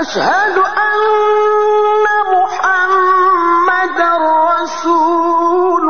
أشهد أن محمدًا رسول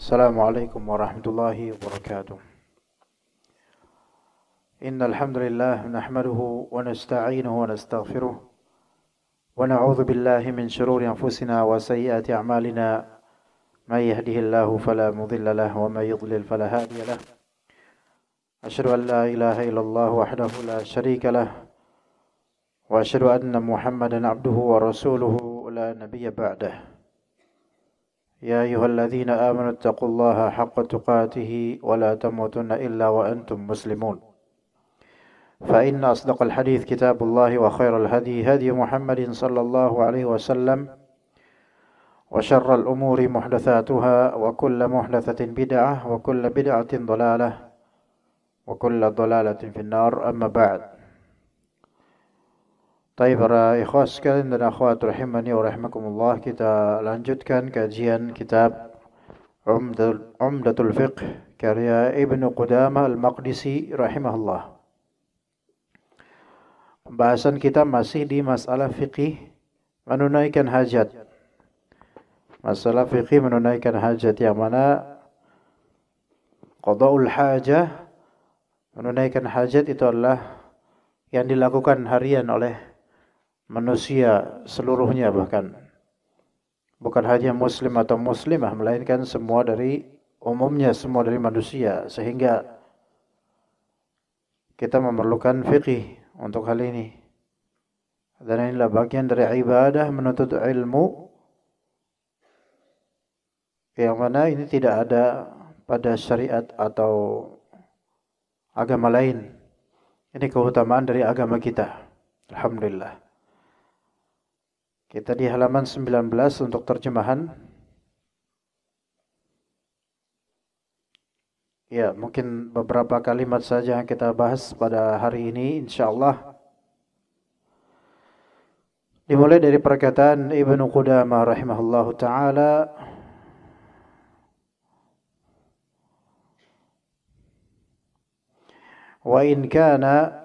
Assalamualaikum warahmatullahi wabarakatuh. Innal hamdalillah nahmaduhu wa nasta'inuhu wa nastaghfiruh wa na'udzu billahi min shururi anfusina wa sayyiati a'malina may yahdihillahu fala mudilla lahu wa may yudlil fala hadiya lahu. Asyhadu an la ilaha illallah wahdahu la syarika lahu wa asyhadu anna Muhammadan 'abduhu wa rasuluhu la nabiyya ba'dahu. يا أيها الذين آمنوا اتقوا الله حق تقاته ولا تموتن إلا وأنتم مسلمون فإن أصدق الحديث كتاب الله وخير الهدي هدي محمد صلى الله عليه وسلم وشر الأمور محدثاتها وكل محدثة بدعة وكل بدعة ضلالة وكل ضلالة في النار أما بعد. Baik para ikhwas sekalian dan akhwat rahimani wa rahimakumullah, kita lanjutkan kajian kitab Umdatul Fiqh karya Ibnu Qudamah Al-Maqdisi rahimahullah. Pembahasan kita masih di masalah fikih menunaikan hajat. Masalah fikih menunaikan hajat yang mana qada'ul hajah, menunaikan hajat itu adalah yang dilakukan harian oleh manusia seluruhnya, bahkan bukan hanya muslim atau muslimah, melainkan semua dari umumnya, semua dari manusia, sehingga kita memerlukan fikih untuk hal ini. Dan inilah bagian dari ibadah menuntut ilmu yang mana ini tidak ada pada syariat atau agama lain. Ini keutamaan dari agama kita, alhamdulillah. Kita di halaman 19 untuk terjemahan. Ya, mungkin beberapa kalimat saja yang kita bahas pada hari ini insyaallah. Dimulai dari perkataan Ibnu Qudamah rahimahullahu taala, wa in kana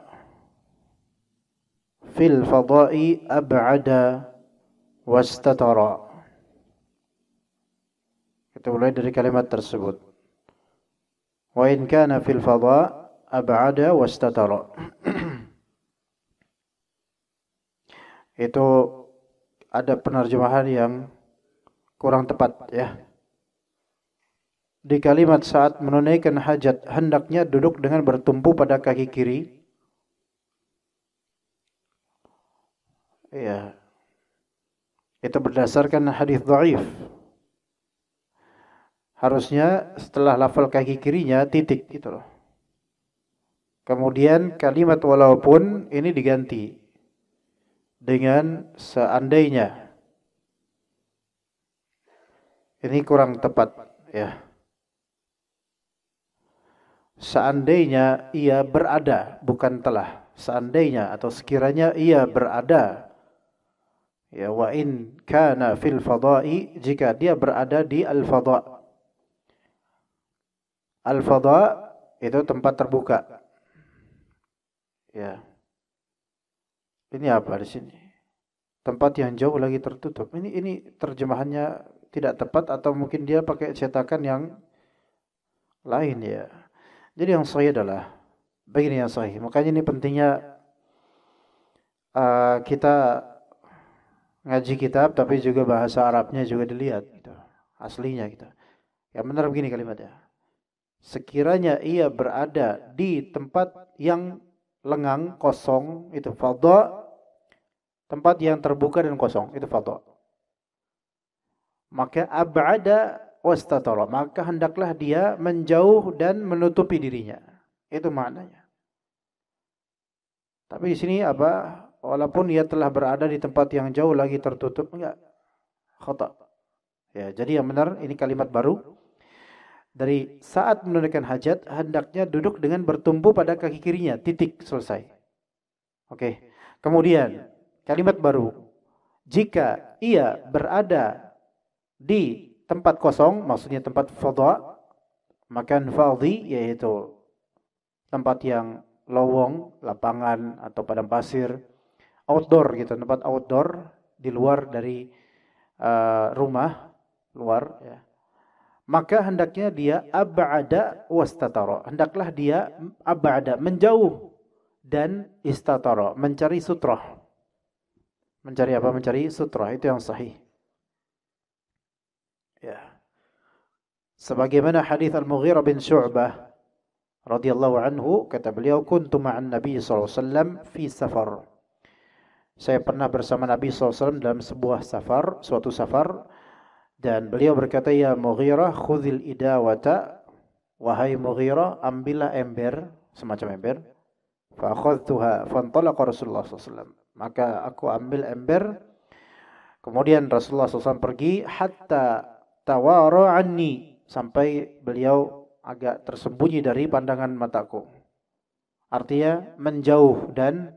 fil fada'i ab'ada wastatara. Kita mulai dari kalimat tersebut. Wa in kana fil fadha' ab'ada wastatara. Itu ada penerjemahan yang kurang tepat ya. Di kalimat saat menunaikan hajat hendaknya duduk dengan bertumpu pada kaki kiri. Ya. Itu berdasarkan hadis dhaif. Harusnya setelah lafal kaki kirinya titik gitu loh. Kemudian kalimat walaupun ini diganti dengan seandainya. Ini kurang tepat ya. Seandainya ia berada, bukan telah. Seandainya atau sekiranya ia berada. Ya, wa in kana fil fada'i, jika dia berada di al-fada'. Al-fada' itu tempat terbuka. Ya. Ini apa di sini? Tempat yang jauh lagi tertutup. Ini terjemahannya tidak tepat atau mungkin dia pakai cetakan yang lain ya. Jadi yang sahih adalah begini yang sahih. Makanya ini pentingnya kita ngaji kitab tapi juga bahasa Arabnya juga dilihat gitu. Aslinya gitu. Yang benar begini kalimatnya. Sekiranya ia berada di tempat yang lengang, kosong, itu fadha. Tempat yang terbuka dan kosong, itu fadha. Maka ab'ada wastatara, maka hendaklah dia menjauh dan menutupi dirinya. Itu maknanya. Tapi di sini apa? Walaupun ia telah berada di tempat yang jauh lagi tertutup, enggak. khata. Ya, jadi yang benar ini kalimat baru. Dari saat menunaikan hajat hendaknya duduk dengan bertumpu pada kaki kirinya, titik, selesai. Oke. Kemudian kalimat baru. Jika ia berada di tempat kosong, maksudnya tempat fadha, makan fadhi, yaitu tempat yang lowong, lapangan atau padang pasir, outdoor gitu, tempat outdoor di luar dari rumah, luar ya. Maka hendaknya dia ab'ada wastatara. Hendaklah dia ab'ada, menjauh, dan istatara, mencari sutrah. Mencari apa? Mencari sutrah, itu yang sahih. Ya. Sebagaimana hadis Al-Mughirah bin Syu'bah radhiyallahu anhu, kata beliau, kuntu ma'an Nabi sallallahu alaihi wasallam fi safar. Saya pernah bersama Nabi sallallahu alaihi wasallam dalam sebuah safar, suatu safar. Dan beliau berkata, ya Mughirah, khudhil idawata, wahai Mughirah, ambillah ember, semacam ember. Fa akhadtuha fantalaqa Rasulullah sallallahu alaihi wasallam. Maka aku ambil ember, kemudian Rasulullah SAW pergi, hatta tawara anni, sampai beliau agak tersembunyi dari pandangan mataku. Artinya menjauh dan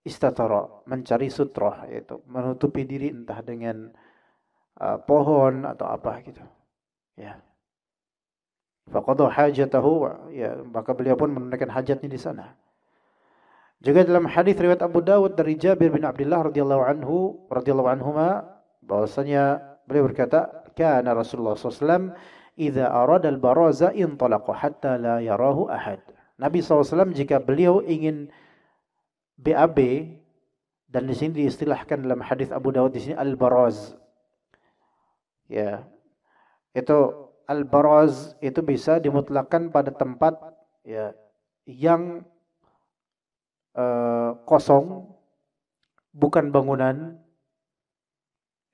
istatara, mencari sutrah, yaitu menutupi diri entah dengan pohon atau apa gitu. Ya. Faqadha hajatahu, ya, maka beliau pun menunaikan hajatnya di sana. Juga dalam hadis riwayat Abu Dawud dari Jabir bin Abdullah radhiyallahu anhuma, bahwasanya beliau berkata, kana Rasulullah SAW idza arada al-baraza intalaqa hatta la yarahu ahad. Nabi SAW jika beliau ingin BAB, dan di sini diistilahkan dalam hadis Abu Dawud di sini al-baraz. Ya, itu al-baraz itu bisa dimutlakkan pada tempat ya yang kosong, bukan bangunan,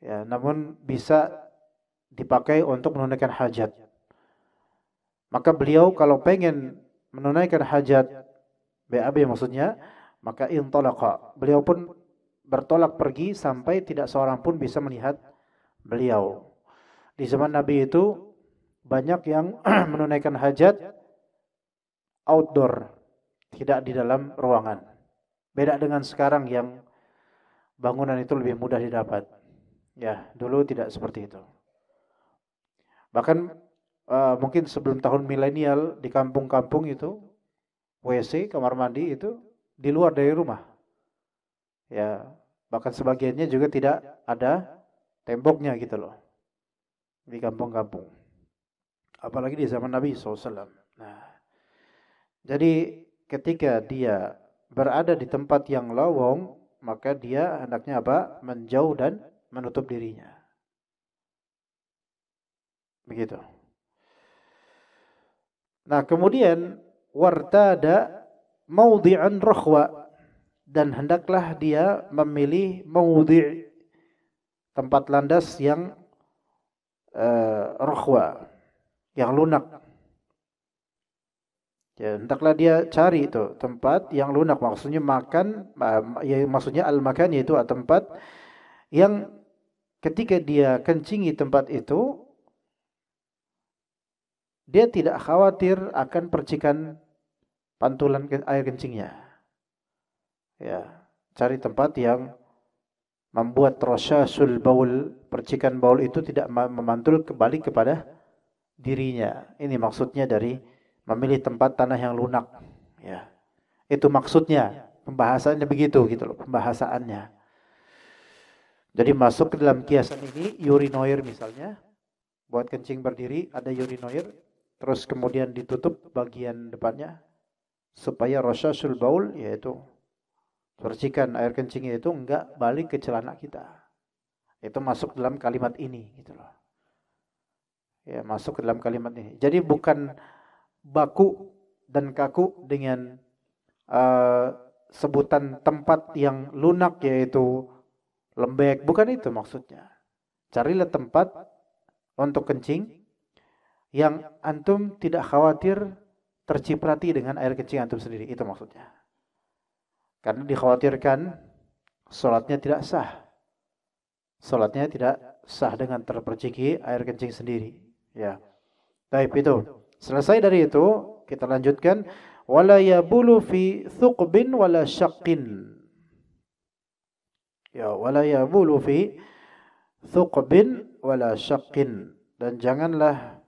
ya, namun bisa dipakai untuk menunaikan hajat. Maka beliau kalau pengen menunaikan hajat BAB maksudnya, maka intalaqa, beliau pun bertolak pergi sampai tidak seorang pun bisa melihat beliau. Di zaman Nabi itu banyak yang menunaikan hajat outdoor, tidak di dalam ruangan. Beda dengan sekarang yang bangunan itu lebih mudah didapat. Ya, dulu tidak seperti itu. Bahkan mungkin sebelum tahun milenial di kampung-kampung itu WC, kamar mandi itu di luar dari rumah. Ya, bahkan sebagiannya juga tidak ada temboknya gitu loh. Di kampung-kampung. Apalagi di zaman Nabi SAW. Nah, jadi ketika dia berada di tempat yang lowong, maka dia hendaknya apa? Menjauh dan menutup dirinya. Begitu. Nah, kemudian wartada maudhi'an rakhwa, dan hendaklah dia memilih maudhi', tempat landas yang rakhwa, yang lunak. Ya, hendaklah dia cari itu tempat yang lunak, maksudnya makan, ya, maksudnya al-makan, yaitu tempat yang ketika dia kencingi tempat itu, dia tidak khawatir akan percikan pantulan air kencingnya. Ya, cari tempat yang membuat rasyasul baul, percikan baul itu tidak memantul kembali kepada dirinya. Ini maksudnya dari memilih tempat tanah yang lunak. Ya, itu maksudnya. Pembahasannya begitu gitu loh, pembahasannya. Jadi masuk ke dalam kiasan ini urinoir misalnya, buat kencing berdiri ada urinoir, terus kemudian ditutup bagian depannya supaya rasyasul baul, yaitu percikan air kencingnya itu enggak balik ke celana kita. Itu masuk dalam kalimat ini gitu loh. Ya, masuk ke dalam kalimat ini. Jadi bukan baku dan kaku dengan sebutan tempat yang lunak yaitu lembek, bukan itu maksudnya. Carilah tempat untuk kencing yang antum tidak khawatir terciprati dengan air kencing antum sendiri, itu maksudnya. Karena dikhawatirkan sholatnya tidak sah. salatnya tidak sah dengan terperciki air kencing sendiri. Ya. Baik, itu. Selesai dari itu, kita lanjutkan wala yabulu fi thuqbin wala syaqqin. Ya, wala yabulu fi thuqbin wala syaqqin, dan janganlah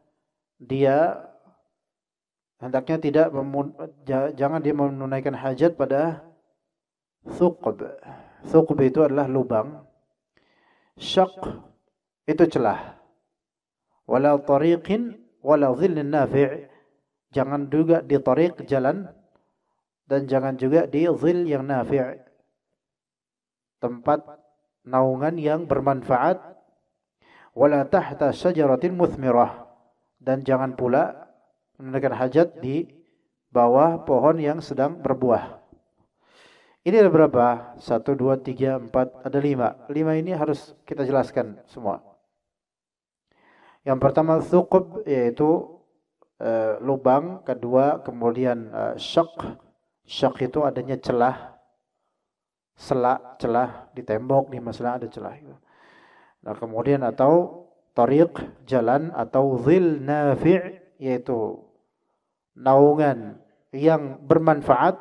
dia hendaknya tidak jangan dia menunaikan hajat pada thuqb. Thuqb itu adalah lubang, syaqq itu celah. Wala tariqin wala dhillin nafi', jangan juga di tariq jalan dan jangan juga di dhill yang nafi', tempat naungan yang bermanfaat. Wala tahta syajaratin muthmirah, dan jangan pula menunaikan hajat di bawah pohon yang sedang berbuah. Ini ada berapa? 1, 2, 3, 4, ada 5. 5 ini harus kita jelaskan semua. Yang pertama thuqb, yaitu lubang. Kedua kemudian syaqq. Syaqq itu adanya celah, selak, celah di tembok, di masalah ada celah. Nah, kemudian atau tariq, jalan, atau dhil nafi', yaitu naungan yang bermanfaat.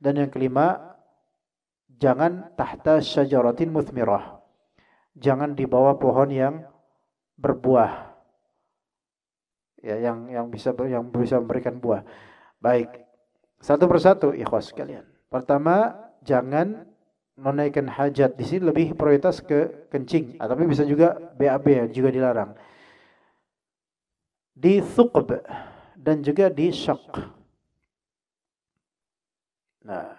Dan yang kelima, jangan tahta syajaratin muthmirah, jangan di bawah pohon yang berbuah, ya, yang bisa memberikan buah. Baik, satu persatu ikhwas sekalian. Pertama, jangan menunaikan hajat. Di sini lebih prioritas ke kencing, tapi bisa juga BAB juga dilarang. Di thuqb dan juga di syaqq. Nah,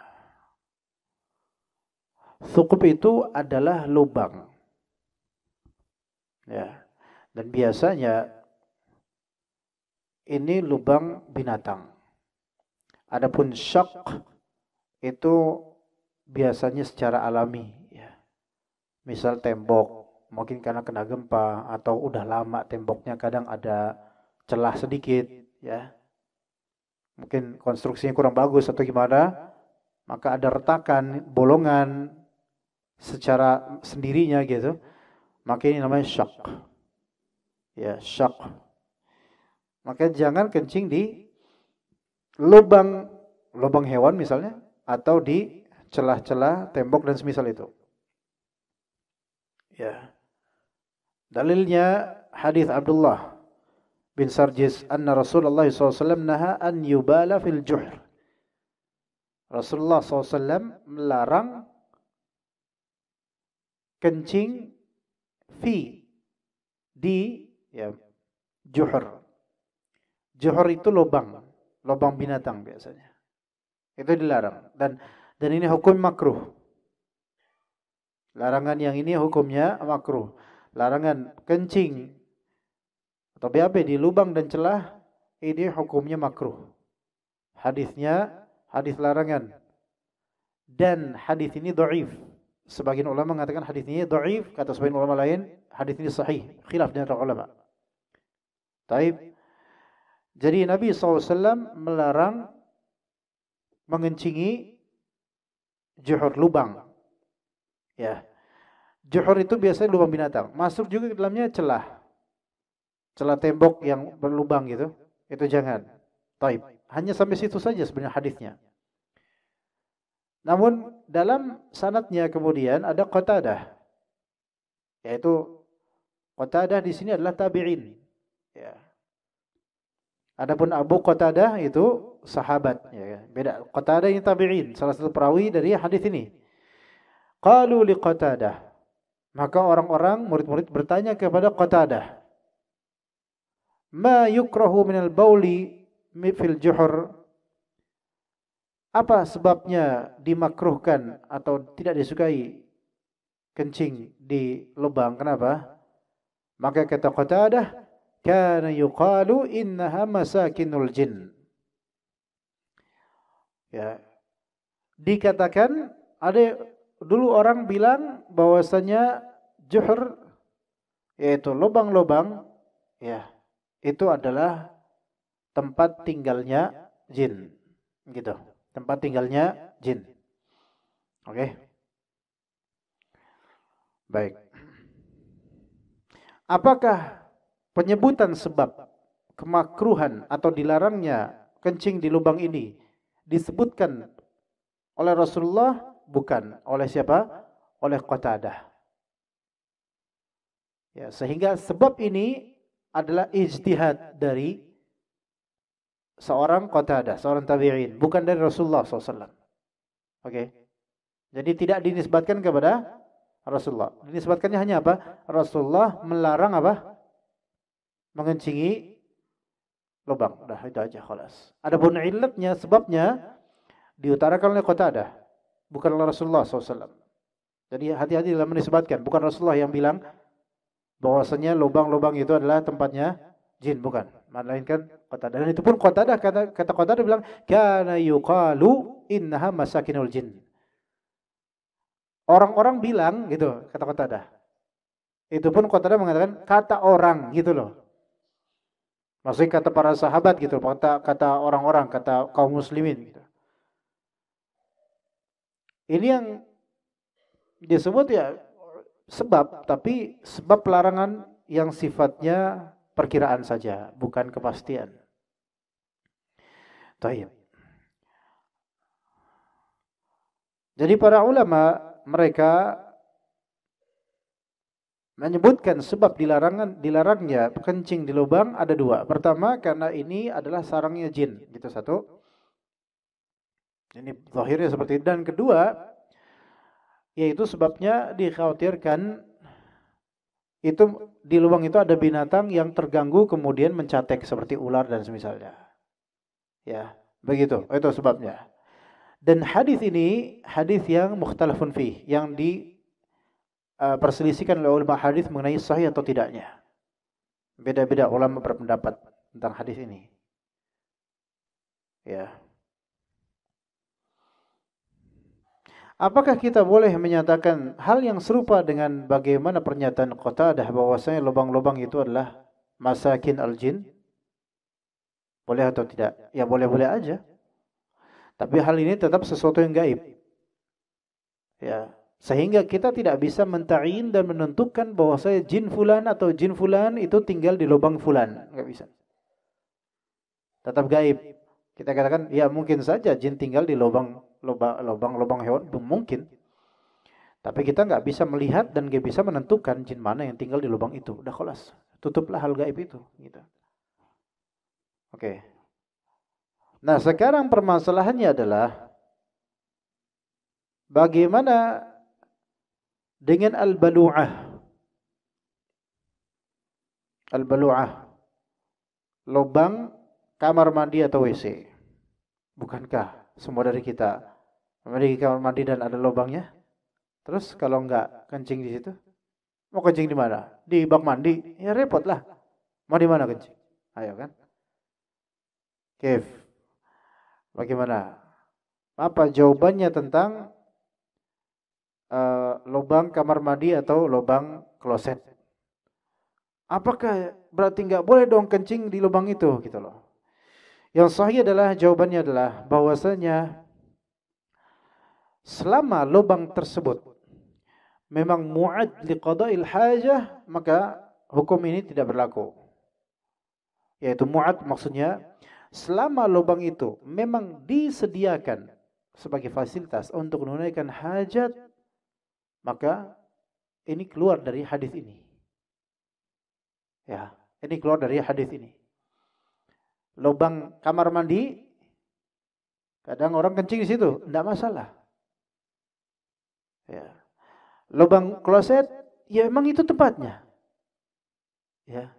thuqb itu adalah lubang. Ya. Dan biasanya ini lubang binatang. Adapun syaqq itu biasanya secara alami, ya. Misal tembok, mungkin karena kena gempa atau udah lama temboknya kadang ada celah sedikit, ya. Mungkin konstruksinya kurang bagus atau gimana, maka ada retakan, bolongan secara sendirinya gitu. Maka ini namanya syaqq. Ya, syaqq. Maka jangan kencing di lubang hewan misalnya, atau di celah-celah tembok dan semisal itu. Ya. Dalilnya hadis Abdullah bin Sarjis anna Rasulullah SAW naha an yubala fil juhr. Rasulullah SAW melarang kencing di ya, juhur. Juhur itu lubang binatang biasanya. Itu dilarang, dan ini hukum makruh. Larangan yang ini hukumnya makruh. Larangan kencing atau BAB di lubang dan celah ini hukumnya makruh. Hadisnya hadis larangan. Dan hadis ini dhaif. Sebagian ulama mengatakan hadis ini dhaif, kata sebagian ulama lain hadis ini sahih. Khilaf di antara ulama. Taib. Jadi Nabi SAW melarang mengencingi juhur, lubang. Ya. Juhur itu biasanya lubang binatang. Masuk juga ke dalamnya celah. Celah tembok yang berlubang gitu. Itu jangan. Taib. Hanya sampai situ saja sebenarnya hadisnya. Namun dalam sanadnya kemudian ada Qatadah. Yaitu Qatadah di sini adalah tabi'in. Ya. Adapun Abu Qatadah itu sahabat, ya. Beda. Qatadah ini tabi'in, salah satu perawi dari hadis ini. Qalu li Qatadah. Maka orang-orang murid-murid bertanya kepada Qatadah, ma yukrahu minal bauli fil juhur? Apa sebabnya dimakruhkan atau tidak disukai kencing di lubang? Kenapa? Maka kata Qatadah, kana yuqalu innaha masakinul jin. Ya. Dikatakan, ada dulu orang bilang bahwasanya juhur, yaitu lubang-lubang, ya, itu adalah tempat tinggalnya jin, gitu. Tempat tinggalnya jin. Oke. Baik. Apakah penyebutan sebab kemakruhan atau dilarangnya kencing di lubang ini disebutkan oleh Rasulullah? Bukan. Oleh siapa? Oleh Qatadah. Ya, sehingga sebab ini adalah ijtihad dari seorang Qatadah, seorang tabi'in, bukan dari Rasulullah SAW. Oke. Jadi tidak dinisbatkan kepada Rasulullah. Dinisbatkannya hanya apa? Rasulullah melarang apa? Mengencingi lubang. Dah itu aja, khalas. Adapun illatnya, sebabnya diutarakan oleh Qatadah, bukan oleh Rasulullah SAW. Jadi hati-hati dalam menisbatkan. Bukan Rasulullah yang bilang bahwasanya lubang-lubang itu adalah tempatnya jin, bukan. Melainkan Qatadah. Dan itu pun Qatadah, kata Qatadah bilang, kana yuqalu innaha masakinul jin. Orang-orang bilang gitu, kata Qatadah. Itu pun Qatadah mengatakan kata orang gitu loh. Maksudnya kata para sahabat gitu, kata orang-orang, kata kaum muslimin gitu. Ini yang disebut ya sebab, tapi sebab pelarangan yang sifatnya perkiraan saja, bukan kepastian. Taib. Jadi para ulama mereka menyebutkan sebab dilarangnya kencing di lubang ada dua. Pertama, karena ini adalah sarangnya jin, gitu satu. Ini zahirnya seperti itu. Dan kedua, yaitu sebabnya dikhawatirkan itu di lubang itu ada binatang yang terganggu kemudian mencatek seperti ular dan semisalnya. Ya, begitu. Itu sebabnya. Dan hadis ini hadis yang mukhtalafun fih, yang perselisihkan oleh ulama hadis mengenai sahih atau tidaknya. Beda-beda ulama berpendapat tentang hadis ini. Ya. Apakah kita boleh menyatakan hal yang serupa dengan bagaimana pernyataan Qatadah bahwasanya lubang-lubang itu adalah masakin al-jin? Boleh atau tidak? Ya boleh-boleh aja. Tapi hal ini tetap sesuatu yang gaib. Ya. Sehingga kita tidak bisa menta'in dan menentukan bahwasanya jin fulan atau jin fulan itu tinggal di lubang fulan. Enggak bisa. Tetap gaib. Kita katakan, ya mungkin saja jin tinggal di lubang hewan, mungkin. Tapi kita nggak bisa melihat dan nggak bisa menentukan jin mana yang tinggal di lubang itu. Udah khalas. Tutuplah hal gaib itu. Gitu. Oke. Nah sekarang permasalahannya adalah bagaimana dengan al-balu'ah. Al-balu'ah. Lubang kamar mandi atau WC. Bukankah semua dari kita memiliki kamar mandi dan ada lubangnya? Terus kalau enggak kencing di situ? Mau kencing di mana? Di bak mandi? Ya repot lah. Mau di mana kencing? Ayo kan? Kif. Bagaimana? Apa jawabannya tentang lubang kamar mandi atau lubang kloset? Apakah berarti enggak boleh dong kencing di lubang itu gitu loh. Yang sahih adalah jawabannya adalah bahwasanya selama lubang tersebut memang mu'ad liqada'il hajah, maka hukum ini tidak berlaku. Yaitu mu'ad maksudnya selama lubang itu memang disediakan sebagai fasilitas untuk menunaikan hajat, maka ini keluar dari hadis ini. Ya, ini keluar dari hadis ini. Lubang kamar mandi, kadang orang kencing di situ, tidak masalah. Ya. Lubang kloset, ya memang itu tempatnya. Ya.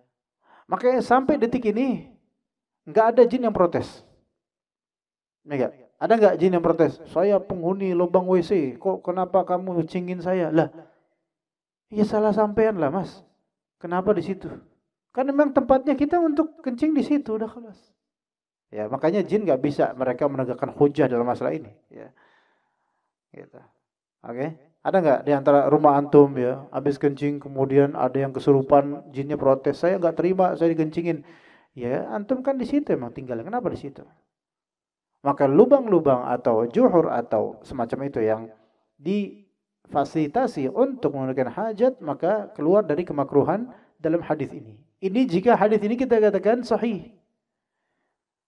Makanya sampai detik ini nggak ada jin yang protes. Enggak. Ada nggak jin yang protes? Saya penghuni lubang WC, kok kenapa kamu cingin saya? Lah, ya salah sampean lah mas. Kenapa di situ? Kan memang tempatnya kita untuk kencing di situ, udah kelas. Ya, makanya jin nggak bisa mereka menegakkan hujah dalam masalah ini. Ya, gitu. Oke, ada nggak di antara rumah antum ya, habis kencing kemudian ada yang kesurupan, jinnya protes, saya nggak terima, saya dikencingin. Ya, antum kan di situ emang tinggal, kenapa di situ? Maka lubang-lubang atau juhur atau semacam itu yang difasilitasi untuk menunaikan hajat, maka keluar dari kemakruhan dalam hadis ini. Ini jika hadis ini kita katakan sahih.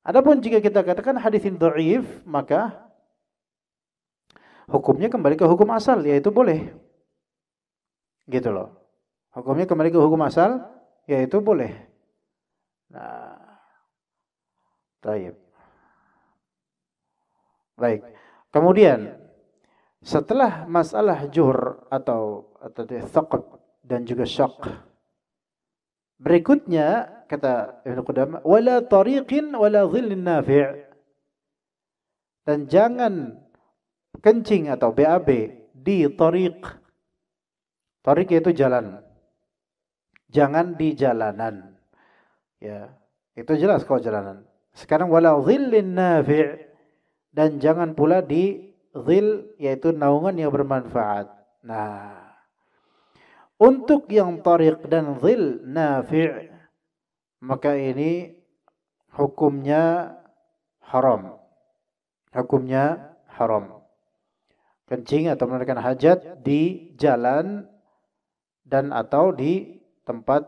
Adapun jika kita katakan hadis ini dhaif, maka hukumnya kembali ke hukum asal, yaitu boleh. Gitu loh. Hukumnya kembali ke hukum asal, yaitu boleh. Nah, baik. Kemudian setelah masalah juhr atau thaqab dan juga syaq, berikutnya kata Ibnu Qudamah, wala tariqin wala dhillin nafi'. Dan jangan kencing atau BAB di tariq. Tariq itu jalan. Jangan di jalanan. Ya, itu jelas kalau jalanan. Sekarang wala dhillin nafi', dan jangan pula di dhil, yaitu naungan yang bermanfaat. Nah, untuk yang tariq dan dhil nafi', maka ini hukumnya haram. Hukumnya haram. Kencing atau menunaikan hajat di jalan dan atau di tempat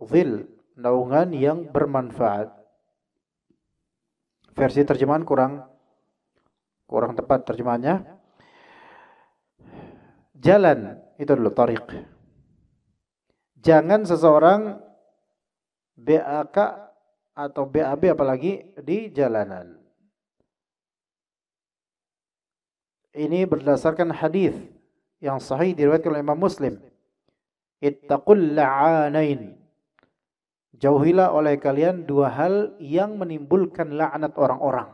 dhil, naungan yang bermanfaat. Versi terjemahan kurang tepat terjemahannya. Jalan itu dulu tariq. Jangan seseorang BAK atau BAB apalagi di jalanan. Ini berdasarkan hadis yang sahih diriwayatkan oleh Imam Muslim. Ittaqul la'anain. Jauhilah oleh kalian dua hal yang menimbulkan laknat orang-orang.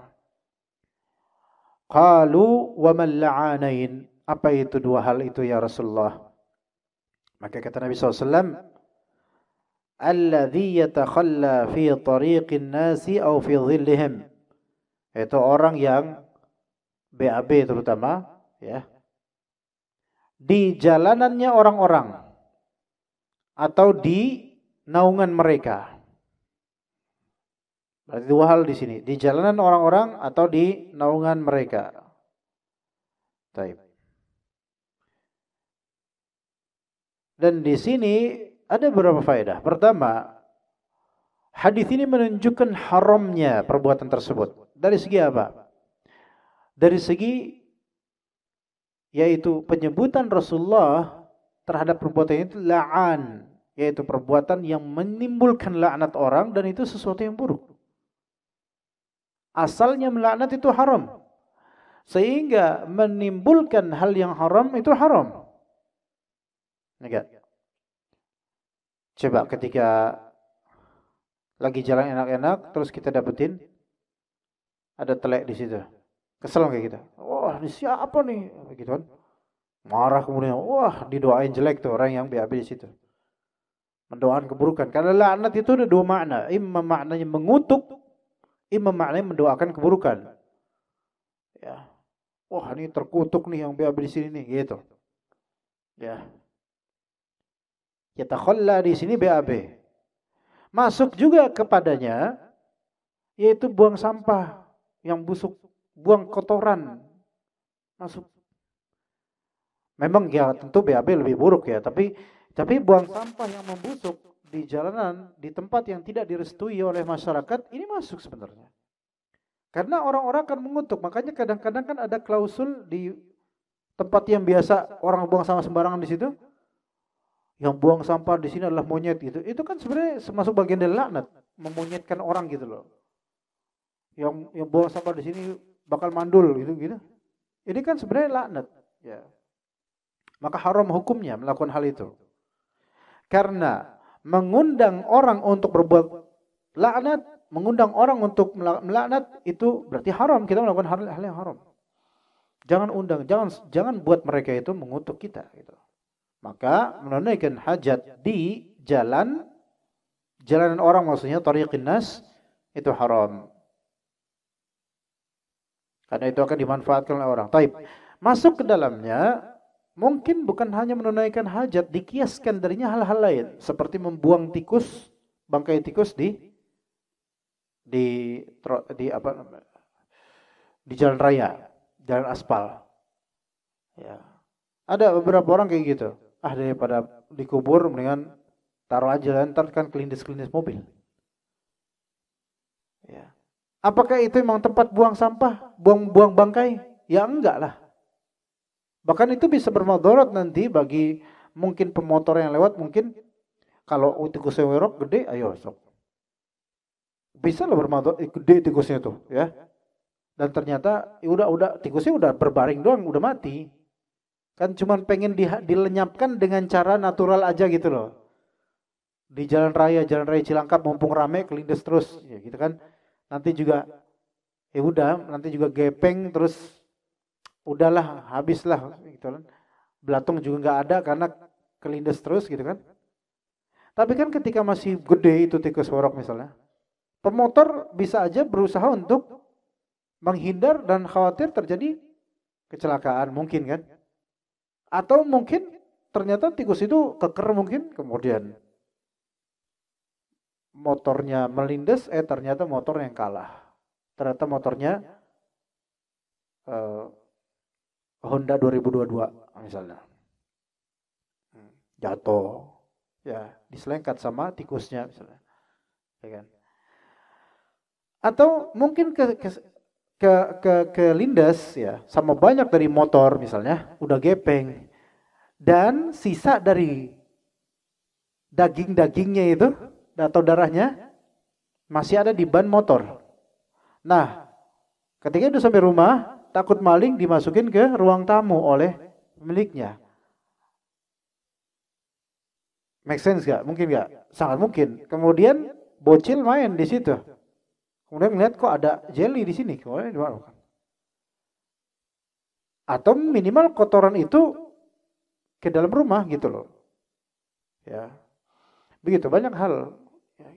Qalu wa man la'anain. Apa itu dua hal itu ya Rasulullah? Maka kata Nabi SAW, alladhi yatakhalla fi tariqin nasi aw fi dhillihim. Itu orang yang BAB terutama, ya, di jalanannya orang-orang atau di naungan mereka. Berarti dua hal di sini, di jalanan orang-orang atau di naungan mereka. Baik. Dan di sini ada beberapa faedah. Pertama, hadis ini menunjukkan haramnya perbuatan tersebut. Dari segi apa? Dari segi yaitu penyebutan Rasulullah terhadap perbuatan itu la'an, yaitu perbuatan yang menimbulkan laknat orang, dan itu sesuatu yang buruk. Asalnya melaknat itu haram. Sehingga menimbulkan hal yang haram itu haram. Enggak. Coba ketika lagi jalan enak-enak terus kita dapetin ada telek di situ. Kesel kayak kita. Wah, ini siapa nih? Gitu kan. Marah kemudian, wah, didoain jelek tuh orang yang BAB di situ. Mendoakan keburukan. Karena laknat itu ada dua makna. Imma maknanya mengutuk, imma maknanya mendoakan keburukan. Ya. Wah, ini terkutuk nih yang BAB di sini nih, gitu. Ya. Yatakhalla di sini BAB. Masuk juga kepadanya yaitu buang sampah yang busuk, buang kotoran. Masuk. Memang ya tentu BAB lebih buruk ya, tapi buang sampah yang membusuk di jalanan, di tempat yang tidak direstui oleh masyarakat, ini masuk sebenarnya. Karena orang-orang akan mengutuk, makanya kadang-kadang kan ada klausul di tempat yang biasa orang buang sampah sembarangan di situ. Yang buang sampah di sini adalah monyet gitu. Itu kan sebenarnya termasuk bagian dari laknat, memonyetkan orang gitu loh. Yang buang sampah di sini bakal mandul gitu. Ini kan sebenarnya laknat, ya. Maka haram hukumnya melakukan hal itu. Karena mengundang orang untuk berbuat laknat, mengundang orang untuk melaknat itu berarti haram, kita melakukan hal yang haram. Jangan undang, jangan buat mereka itu mengutuk kita gitu. Maka menunaikan hajat di jalanan orang, maksudnya tariqin nas, itu haram. Karena itu akan dimanfaatkan oleh orang. Taib. Masuk ke dalamnya mungkin bukan hanya menunaikan hajat, dikiaskan darinya hal-hal lain seperti membuang tikus, bangkai tikus di jalan raya, jalan aspal. Ya. Ada beberapa orang kayak gitu. Daripada dikubur mendingan Taruh aja ntar kan kelindes-kelindes mobil. Ya. Apakah itu memang tempat buang sampah, buang bangkai? Ya enggak lah. Bahkan itu bisa bermudarat nanti bagi mungkin pemotor yang lewat, mungkin kalau tikusnya werok gede, ayo sok. Bisa lah bermudarat, gede tikusnya tuh, ya. Dan ternyata udah tikusnya udah berbaring doang, udah mati. Kan cuman pengen dilenyapkan dengan cara natural aja gitu loh. Di jalan raya Cilangkap mumpung rame kelindes terus, ya gitu kan. Nanti juga ya udah, nanti juga gepeng terus udahlah, habislah gitu kan. Belatung juga nggak ada karena kelindes terus gitu kan. Tapi kan ketika masih gede itu tikus worok misalnya, pemotor bisa aja berusaha untuk menghindar dan khawatir terjadi kecelakaan mungkin kan. Atau mungkin ternyata tikus itu keker mungkin, kemudian motornya melindes, ternyata motor yang kalah. Ternyata motornya Honda 2022 misalnya. Jatuh. Ya, diselengkat sama tikusnya misalnya. Ya kan? Atau mungkin ke lindes ya, sama banyak dari motor misalnya, udah gepeng. Dan sisa dari daging-dagingnya itu atau darahnya masih ada di ban motor. Nah, ketika itu sampai rumah, takut maling dimasukin ke ruang tamu oleh pemiliknya. Make sense gak? Mungkin gak? Sangat mungkin. Kemudian bocil main di situ. Kemudian ngeliat kok ada jelly di sini. Kemudian dimakan. Atau minimal kotoran itu ke dalam rumah gitu loh. Ya. Begitu banyak hal.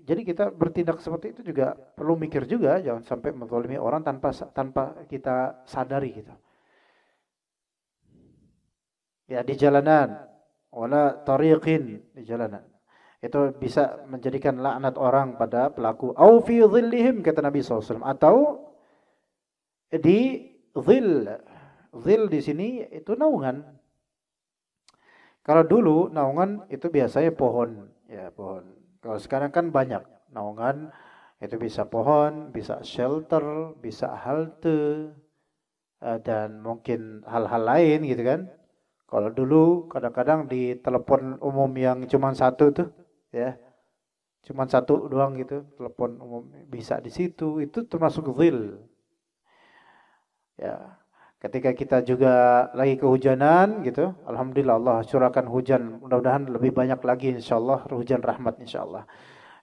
Jadi kita bertindak seperti itu juga perlu mikir juga, jangan sampai menzalimi orang tanpa kita sadari gitu. Ya di jalanan, wala tariqin, di jalanan. Itu bisa menjadikan laknat orang pada pelaku. Au fi dhillihim, kata Nabi SAW. Atau di dhill. Dhill di sini itu naungan. Kalau dulu naungan itu biasanya pohon, ya pohon. Kalau sekarang kan banyak naungan, itu bisa pohon, bisa shelter, bisa halte, dan mungkin hal-hal lain gitu kan. Kalau dulu kadang-kadang di telepon umum yang cuma satu tuh, ya, cuma satu doang gitu, telepon umum bisa di situ, itu termasuk zil. Ya, ketika kita juga lagi kehujanan gitu, alhamdulillah Allah curahkan hujan, mudah-mudahan lebih banyak lagi insyaallah, hujan rahmat insyaallah.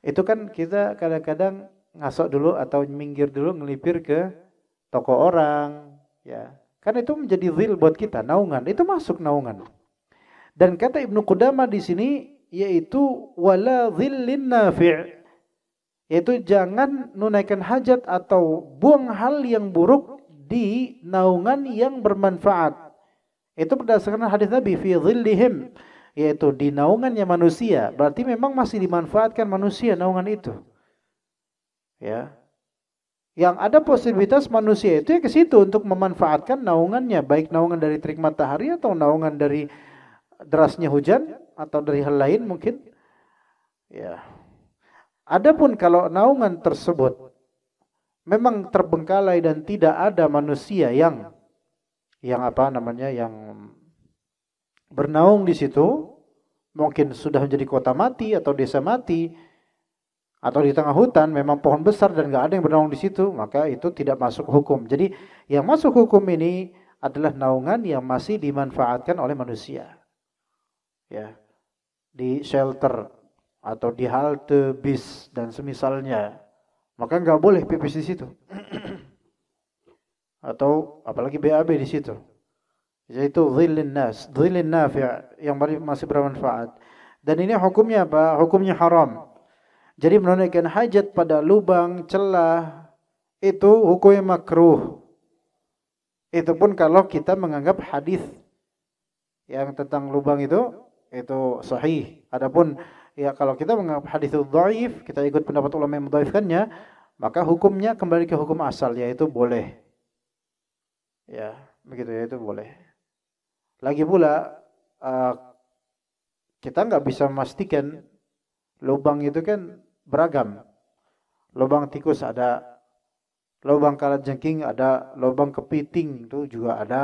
Itu kan kita kadang-kadang ngasok dulu atau minggir dulu ngelipir ke toko orang, ya. Kan itu menjadi zil buat kita, naungan. Itu masuk naungan. Dan kata Ibnu Qudamah di sini yaitu wala dhillin nafi', yaitu jangan menunaikan hajat atau buang hal yang buruk di naungan yang bermanfaat. Itu berdasarkan hadis Nabi fi dhillihim, yaitu di naungannya manusia. Berarti memang masih dimanfaatkan manusia naungan itu. Ya. Yang ada posibilitas manusia itu ya ke situ untuk memanfaatkan naungannya, baik naungan dari terik matahari atau naungan dari derasnya hujan atau dari hal lain mungkin. Ya. Adapun kalau naungan tersebut memang terbengkalai dan tidak ada manusia yang apa namanya yang bernaung di situ, mungkin sudah menjadi kota mati atau desa mati, atau di tengah hutan memang pohon besar dan nggak ada yang bernaung di situ, maka itu tidak masuk hukum. Jadi yang masuk hukum ini adalah naungan yang masih dimanfaatkan oleh manusia, ya, di shelter atau di halte bis dan semisalnya, maka nggak boleh pipis di situ, atau apalagi BAB di situ. Yaitu dhillin nas, dhillin nafi' yang masih bermanfaat. Dan ini hukumnya apa? Hukumnya haram. Jadi menunaikan hajat pada lubang, celah, itu hukumnya makruh. Itu pun kalau kita menganggap hadis yang tentang lubang itu sahih. Adapun ya kalau kita menganggap hadis itu dhaif, kita ikut pendapat ulama yang mendhaifkannya, maka hukumnya kembali ke hukum asal, yaitu boleh. Ya, begitu ya, itu boleh. Lagi pula kita nggak bisa memastikan Lubang itu kan beragam. Lubang tikus ada, lubang kalajengking ada, lubang kepiting itu juga ada,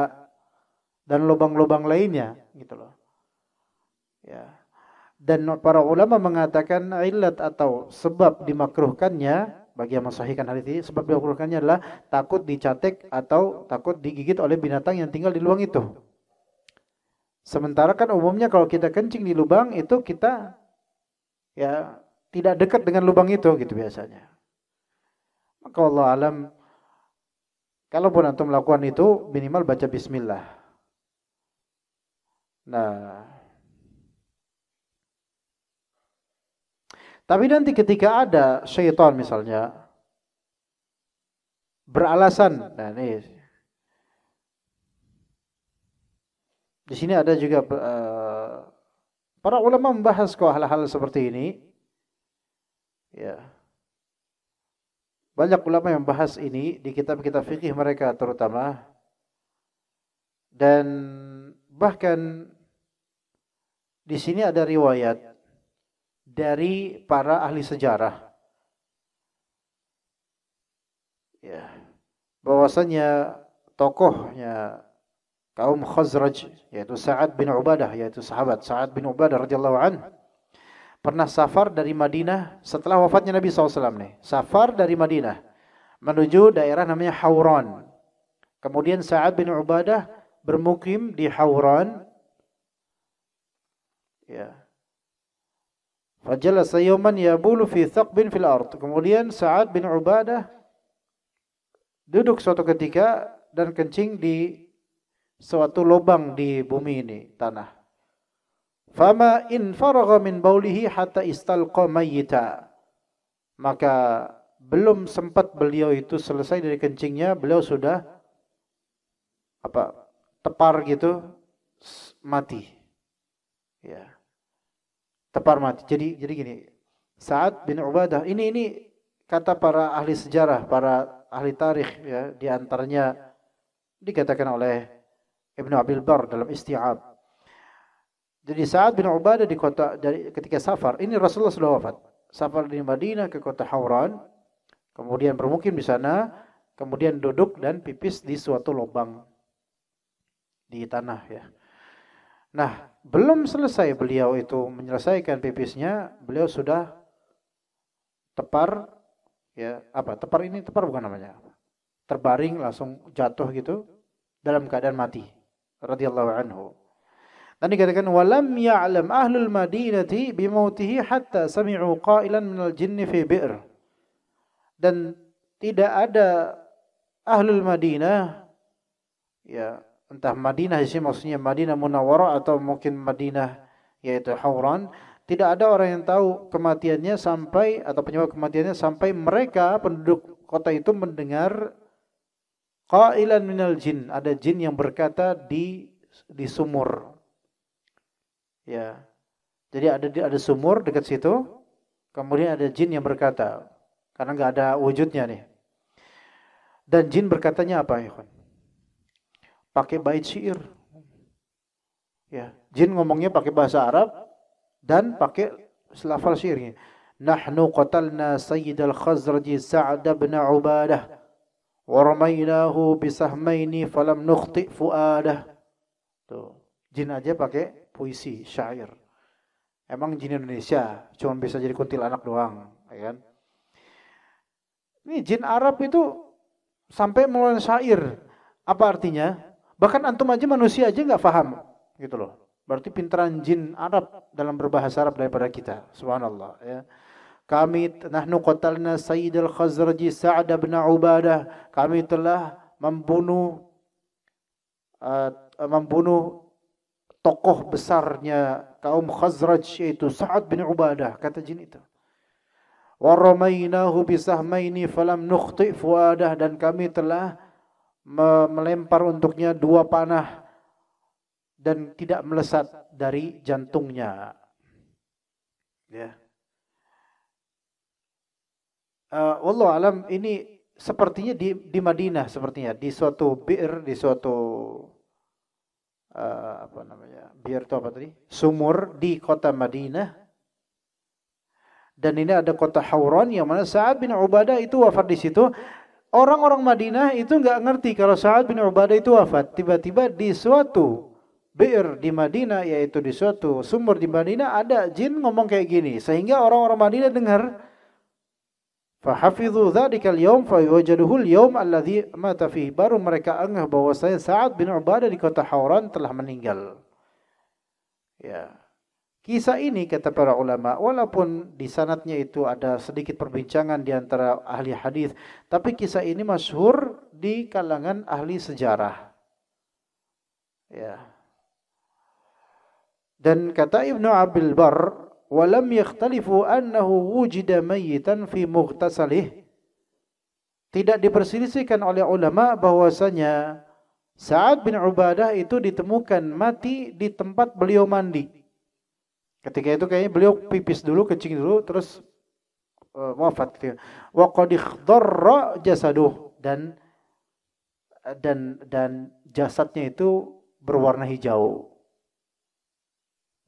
dan lubang-lubang lainnya gitu loh. Ya. Dan para ulama mengatakan illat atau sebab dimakruhkannya bagi yang mensahihkan hadis ini, sebab dimakruhkannya adalah takut dicatek atau takut digigit oleh binatang yang tinggal di lubang itu. Sementara kan umumnya kalau kita kencing di lubang itu kita ya tidak dekat dengan lubang itu gitu biasanya. Maka Allah alam, kalaupun antum melakukan itu minimal baca bismillah. Nah, tapi nanti ketika ada syaitan misalnya beralasan, nah ini di sini ada juga para ulama membahas kok hal-hal seperti ini. Ya. Banyak ulama yang membahas ini di kitab-kitab fikih mereka terutama. Dan bahkan di sini ada riwayat dari para ahli sejarah, ya, bahwasanya tokohnya kaum Khazraj yaitu Sa'ad bin Ubadah, yaitu sahabat Sa'ad bin Ubadah radhiyallahu anhu, pernah safar dari Madinah setelah wafatnya Nabi SAW nih. Safar dari Madinah menuju daerah namanya Hauran. Kemudian Sa'ad bin Ubadah bermukim di Hauran. Ya. Fajalasa yawman yabulu fi thaqbin fil ard. Kemudian Sa'ad bin Ubadah duduk suatu ketika dan kencing di suatu lubang di bumi ini, tanah. Fama in faragha min baulihi hatta istalqa mayyita. Maka belum sempat beliau itu selesai dari kencingnya, beliau sudah tepar gitu mati. Ya. Tepar mati. Jadi gini, Sa'ad bin Ubadah ini kata para ahli sejarah, para ahli tarikh ya, di antaranya dikatakan oleh Ibnu Abil Bar dalam Isti'ab. Jadi Sa'ad bin Ubadah di kota ketika safar, ini Rasulullah sudah wafat. Safar dari Madinah ke kota Hauran, kemudian bermukim di sana, kemudian duduk dan pipis di suatu lubang di tanah ya. Nah, belum selesai beliau itu menyelesaikan pipisnya, beliau sudah tepar ya, tepar ini tepar bukan namanya. Terbaring langsung jatuh gitu dalam keadaan mati. Radhiyallahu anhu. Dan dikatakan walam ya'lam ahlul madinati bimautihi hatta sami'u qailan minal jinni fi bi'r. Dan tidak ada ahlul Madinah ya, entah Madinah sih maksudnya Madinah Munawwarah atau mungkin Madinah yaitu Hauran, tidak ada orang yang tahu kematiannya sampai atau penyebab kematiannya sampai mereka penduduk kota itu mendengar qailan minal jin, ada jin yang berkata di sumur. Ya. Jadi ada sumur dekat situ, kemudian ada jin yang berkata, karena enggak ada wujudnya nih. Dan jin berkatanya apa ya? Pakai bait syair. Ya, jin ngomongnya pakai bahasa Arab dan pakai lafal syairnya. Nahnu qatalna sayyidal Khazraji Sa'ad bin Ubadah wa ramaynahu bisahmaini falam nukhti fuadah. Tuh, jin aja pakai puisi, syair. Emang jin Indonesia cuma bisa jadi kuntilanak doang, ya kan? Ini jin Arab itu sampai mengeluarkan syair. Apa artinya? Bahkan antum aja manusia aja nggak paham, gitu loh. Berarti pintaran jin Arab dalam berbahasa Arab daripada kita. Subhanallah. Ya. Kami nahnu qatalna Sayyidul Khazraji Sa'ad bin Ubadah. Kami telah membunuh tokoh besarnya kaum Khazraj yaitu Sa'ad bin Ubadah, kata jin itu. Wa ramainahu bisahmaini falam nukhti fuadah, dan kami telah melempar untuknya 2 panah dan tidak melesat dari jantungnya. Ya. Wallahu alam, ini sepertinya di Madinah, sepertinya di suatu bi'r, di suatu bi'r itu apa tadi? Sumur di kota Madinah. Dan ini ada kota Hauran yang mana Sa'ad bin Ubadah itu wafat di situ. Orang-orang Madinah itu enggak ngerti kalau Sa'ad bin Ubadah itu wafat. Tiba-tiba di suatu bi'r di Madinah, yaitu di suatu sumur di Madinah, ada jin ngomong kayak gini. Sehingga orang-orang Madinah dengar. Fahafidhu dzalika al-yawm fawajaduhu al-yawm alladhi mata fihi. Baru mereka ngeh bahwasanya Sa'ad bin Ubadah di kota Hauran telah meninggal. Ya. Kisah ini kata para ulama, walaupun di sanadnya itu ada sedikit perbincangan di antara ahli hadis, tapi kisah ini masyhur di kalangan ahli sejarah. Ya. Dan kata Ibnu Abdul Barr, "Walam yakhtalifu annahu wujida mayyitan fi mughtasalih." Tidak diperselisihkan oleh ulama bahwasanya Sa'ad bin Ubadah itu ditemukan mati di tempat beliau mandi. Ketika itu kayaknya beliau pipis dulu, kencing dulu, terus wafat gitu. Wa qad ikhdarra jasaduh, dan jasadnya itu berwarna hijau.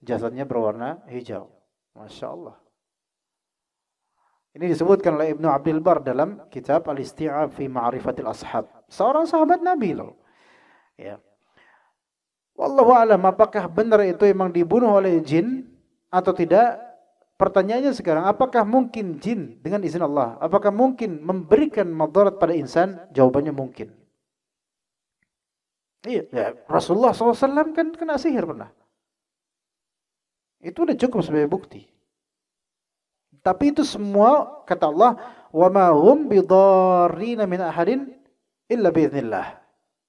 Jasadnya berwarna hijau. Masya Allah. Ini disebutkan oleh Ibnu Abdul Barr dalam kitab Al-Isti'ab fi Ma'rifatil Ashab. Seorang sahabat Nabi loh. Ya. Wallahu a'lam, apakah benar itu memang dibunuh oleh jin atau tidak? Pertanyaannya sekarang, apakah mungkin jin dengan izin Allah, apakah mungkin memberikan madarat pada insan? Jawabannya mungkin. Iya, ya, Rasulullah SAW kan kena sihir pernah. Itu udah cukup sebagai bukti. Tapi itu semua kata Allah, wa ma hum bidarrina min ahadin illa biiznillah.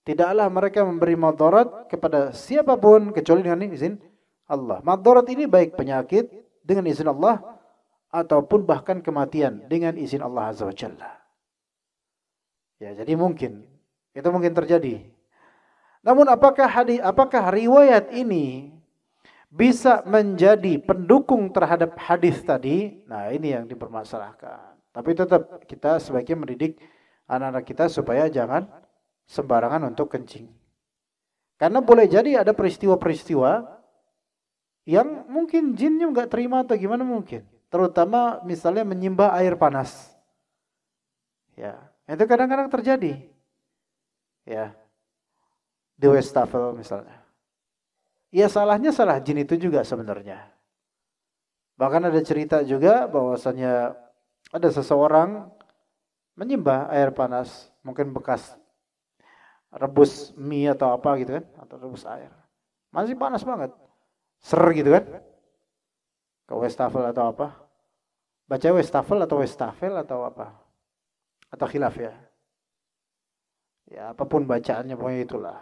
Tidaklah mereka memberi madarat kepada siapapun kecuali dengan izin Allah. Madarat ini baik penyakit dengan izin Allah ataupun bahkan kematian dengan izin Allah Azza wa Jalla. Ya, jadi mungkin itu mungkin terjadi. Namun apakah riwayat ini bisa menjadi pendukung terhadap hadis tadi? Nah, ini yang dipermasalahkan. Tapi tetap kita sebaiknya mendidik anak-anak kita supaya jangan sembarangan untuk kencing. Karena boleh jadi ada peristiwa-peristiwa yang mungkin jinnya enggak terima atau gimana mungkin. Terutama misalnya menyimbah air panas. Ya, itu kadang-kadang terjadi. Ya. Di Westafel misalnya. Ya, salahnya salah jin itu juga sebenarnya. Bahkan ada cerita juga bahwasanya ada seseorang menyimbah air panas, mungkin bekas rebus mie atau apa gitu kan, atau rebus air. Masih panas banget. Ser gitu kan. Ke Westafel atau apa? Baca Westafel atau apa? Atau khilaf ya. Ya, apapun bacaannya pokoknya itulah.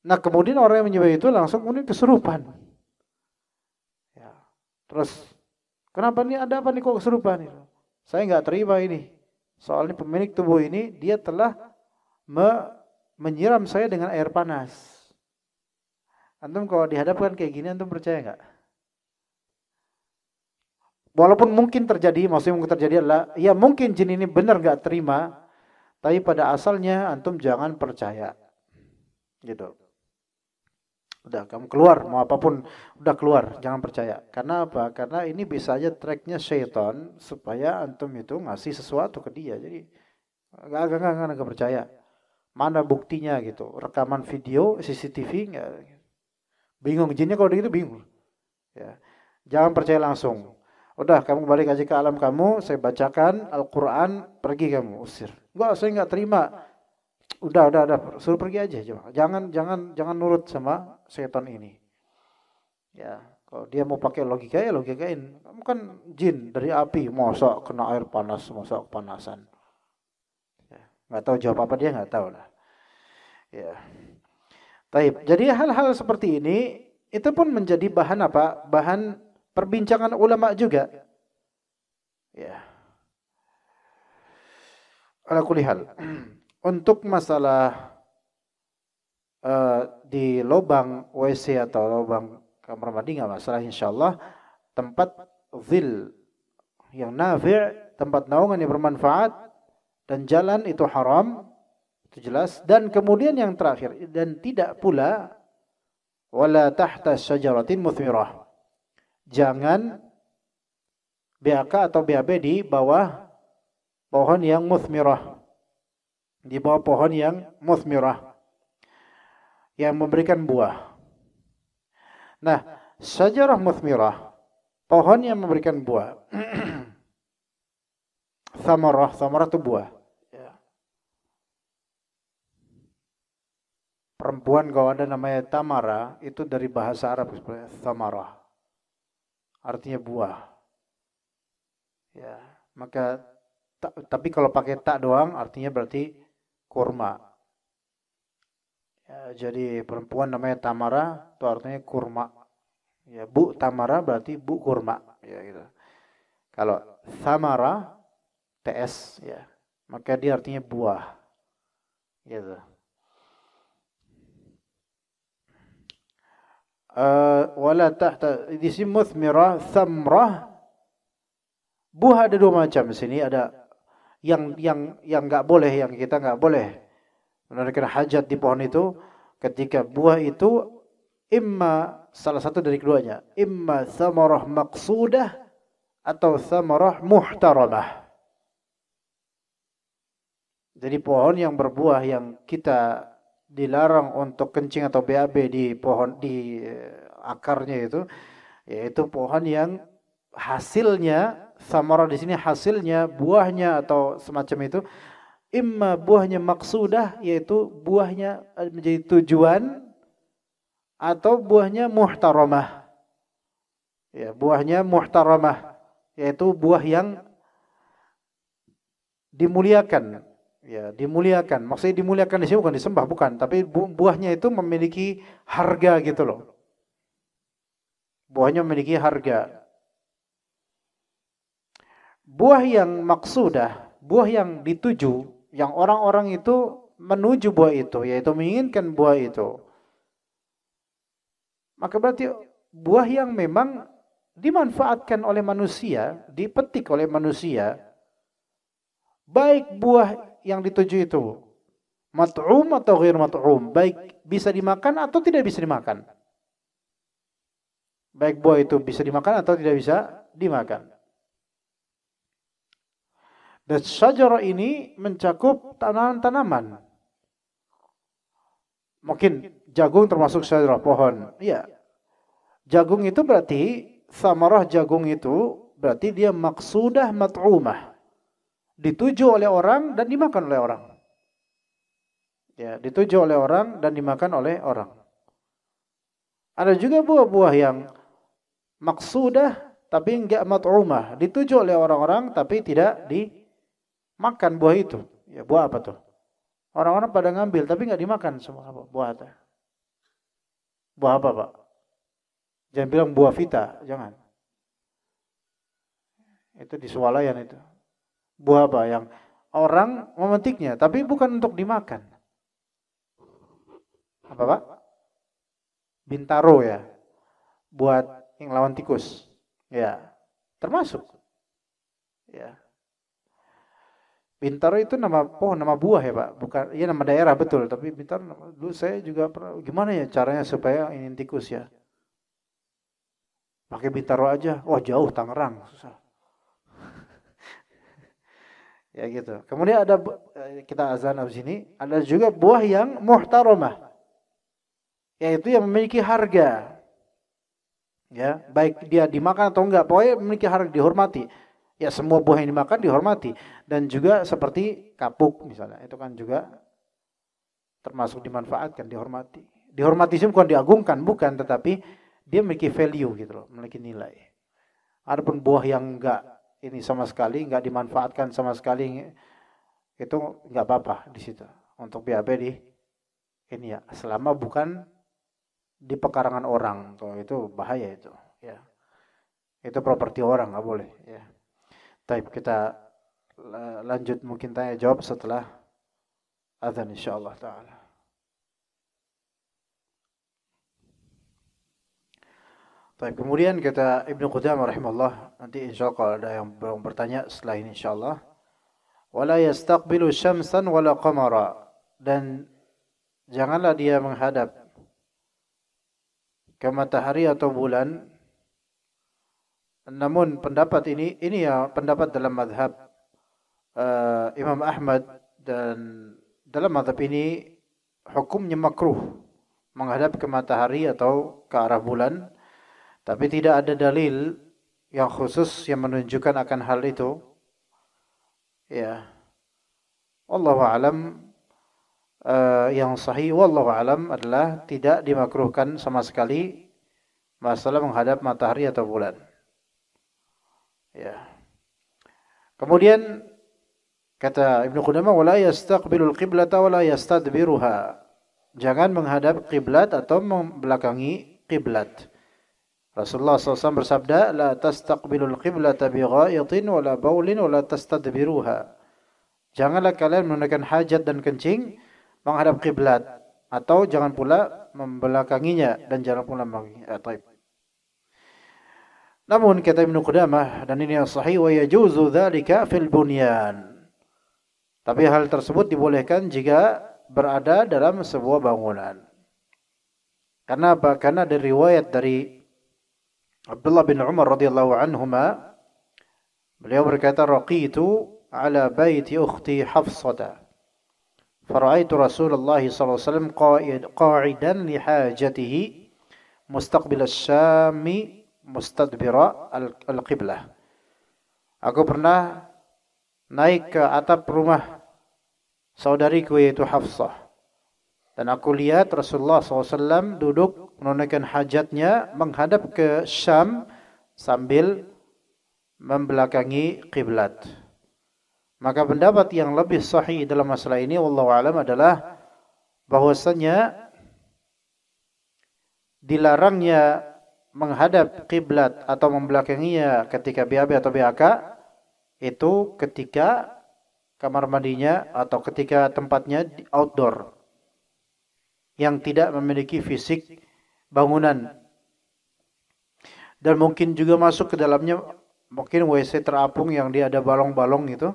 Nah, kemudian orang yang menyembah itu langsung kemudian kesurupan. Ya. Terus, kenapa nih, ada apa nih kok kesurupan itu? Saya enggak terima ini. Soalnya pemilik tubuh ini dia telah menyiram saya dengan air panas. Antum kalau dihadapkan kayak gini, antum percaya enggak? Walaupun mungkin terjadi, maksudnya mungkin terjadi adalah, ya mungkin jin ini benar enggak terima, tapi pada asalnya antum jangan percaya. Gitu. Udah, kamu keluar, mau apapun, udah keluar, jangan percaya. Karena apa? Karena ini bisa aja tracknya syaitan, supaya antum itu ngasih sesuatu ke dia. Jadi, enggak percaya. Mana buktinya gitu? Rekaman video, CCTV, enggak. Bingung, jinnya kalau gitu bingung. Ya. Jangan percaya langsung. Udah, kamu balik aja ke alam kamu, saya bacakan Al-Quran, pergi kamu, usir. Enggak, saya enggak terima. Udah, suruh pergi aja. Jangan nurut sama setan ini. Ya, kalau dia mau pakai logika ya logikain. Kamu kan jin dari api, masa kena air panas, masa kepanasan. Ya, enggak tahu jawab apa dia, enggak tahu lah. Ya. Taib. Jadi hal-hal seperti ini itu pun menjadi bahan apa? Bahan perbincangan ulama juga. Ya. Ala kulli hal. Untuk masalah di lubang WC atau lubang kamar mandi enggak masalah, insyaallah. Tempat zil yang nafi', tempat naungan yang bermanfaat, dan jalan itu haram, itu jelas. Dan kemudian yang terakhir, dan tidak pula wala tahta syajaratin muthmirah. Jangan BAK atau BAB di bawah pohon yang muthmirah. Di bawah pohon yang muthmirah. Yang memberikan buah. Nah, syajarah muthmirah. Pohon yang memberikan buah. Thamarah itu buah. Ya. Perempuan kalau ada namanya Tamara, itu dari bahasa Arab sebenarnya thamarah. Artinya buah. Ya, maka tapi kalau pakai tak doang artinya berarti kurma. Ya, jadi perempuan namanya Tamara itu artinya kurma. Ya, Bu Tamara berarti bu kurma, ya gitu. Kalau Thamara TS ya, maka dia artinya buah. Gitu. Wala tahta di sini muthmirah, thamrah. Buah ada dua macam di sini, ada yang enggak boleh, yang kita enggak boleh menunaikan hajat di pohon itu ketika buah itu imma salah satu dari keduanya, imma thamarah maqsudah atau thamarah muhtaramah. Jadi pohon yang berbuah yang kita dilarang untuk kencing atau BAB di pohon di akarnya itu, yaitu pohon yang hasilnya thamarah di sini hasilnya buahnya atau semacam itu, imma buahnya maksudah yaitu buahnya menjadi tujuan atau buahnya muhtaramah. Ya, buahnya muhtaramah yaitu buah yang dimuliakan. Ya, dimuliakan. Maksudnya dimuliakan di sini bukan disembah, bukan, tapi buahnya itu memiliki harga gitu loh. Buahnya memiliki harga. Buah yang maksudah, buah yang dituju, yang orang-orang itu menuju buah itu, yaitu menginginkan buah itu. Maka berarti buah yang memang dimanfaatkan oleh manusia, dipetik oleh manusia, baik buah yang dituju itu mat'um atau ghair mat'um, baik bisa dimakan atau tidak bisa dimakan. Baik buah itu bisa dimakan atau tidak bisa dimakan. Dan syajarah ini mencakup tanaman-tanaman. Mungkin jagung termasuk syajarah pohon. Iya. Jagung itu berarti samarah jagung itu berarti dia maksudah mat'umah. Dituju oleh orang dan dimakan oleh orang. Ya, dituju oleh orang dan dimakan oleh orang. Ada juga buah-buah yang maksudah tapi enggak mat'umah, dituju oleh orang-orang tapi tidak dimakan buah itu. Ya, buah apa tuh? Orang-orang pada ngambil tapi enggak dimakan semua buah itu. Buah apa, Pak? Jangan bilang buah vita, jangan. Itu di swalayan itu. Buah apa yang orang memetiknya tapi bukan untuk dimakan. Apa, Pak? Bintaro ya. Buat yang lawan tikus. Ya, termasuk. Ya. Bintaro itu nama pohon, nama buah ya, Pak. Bukan, iya nama daerah betul, tapi Bintaro dulu saya juga pernah, gimana ya caranya supaya ini tikus ya? Pakai Bintaro aja. Wah, jauh Tangerang, susah. Ya gitu. Kemudian ada kita azan habis ini, ada juga buah yang muhtaramah. Yaitu yang memiliki harga. Ya, baik dia dimakan atau enggak, pokoknya memiliki harga, dihormati. Ya, semua buah yang dimakan dihormati. Dan juga seperti kapuk misalnya, itu kan juga termasuk dimanfaatkan, dihormati. Dihormati itu bukan diagungkan, bukan, tetapi dia memiliki value gitu loh, memiliki nilai. Adapun buah yang enggak ini sama sekali, enggak dimanfaatkan sama sekali, itu enggak apa-apa di situ. Untuk BAB di ini ya, selama bukan di pekarangan orang, kalau itu bahaya itu, ya. Itu properti orang, enggak boleh, ya. Baik, kita lanjut mungkin tanya jawab setelah azan insyaallah taala. Baik, kemudian kata Ibnu Qudamah rahimahullah, nanti insyaallah kalau ada yang belum bertanya setelah ini insyaallah. Wala yastaqbilu syamsan wala qamara, dan janganlah dia menghadap ke matahari atau bulan, namun pendapat ini ya pendapat dalam mazhab Imam Ahmad, dan dalam mazhab ini hukumnya makruh menghadap ke matahari atau ke arah bulan, tapi tidak ada dalil yang khusus yang menunjukkan akan hal itu. Ya, wallahu alam, yang sahih wallahu alam adalah tidak dimakruhkan sama sekali masalah menghadap matahari atau bulan. Ya. Kemudian kata Ibnu Qudamah, wala yastaqbilul qiblata wala yastadbiruha. Jangan menghadap kiblat atau membelakangi kiblat. Rasulullah SAW bersabda, la tastaqbilul qiblata bighaitin wala baulin wala tastadbiruha. Janganlah kalian menunaikan hajat dan kencing menghadap kiblat, atau jangan pula membelakanginya dan jangan pula menghadap. Namun kata Ibnu Qudamah, dan ini yang sahih, wa yajuzu dzalika fil bunyan. Tapi hal tersebut dibolehkan jika berada dalam sebuah bangunan. Karena apa? Karena ada riwayat dari Abdullah bin Umar radhiyallahu anhuma, beliau berkata, raqitu ala baiti ukhti Hafsah, fara'aitu Rasulullah sallallahu alaihi wasallam qa'idan li hajatihi mustaqbil asy-Syami mustadbira al-qiblah. Aku pernah naik ke atap rumah saudariku yaitu Hafsah, dan aku lihat Rasulullah SAW duduk menunaikan hajatnya menghadap ke Syam sambil membelakangi kiblat. Maka pendapat yang lebih sahih dalam masalah ini wallahu alam adalah bahwasanya dilarangnya menghadap kiblat atau membelakanginya ketika BAB atau BAK itu ketika kamar mandinya atau ketika tempatnya di outdoor yang tidak memiliki fisik bangunan, dan mungkin juga masuk ke dalamnya mungkin WC terapung yang dia ada balong-balong itu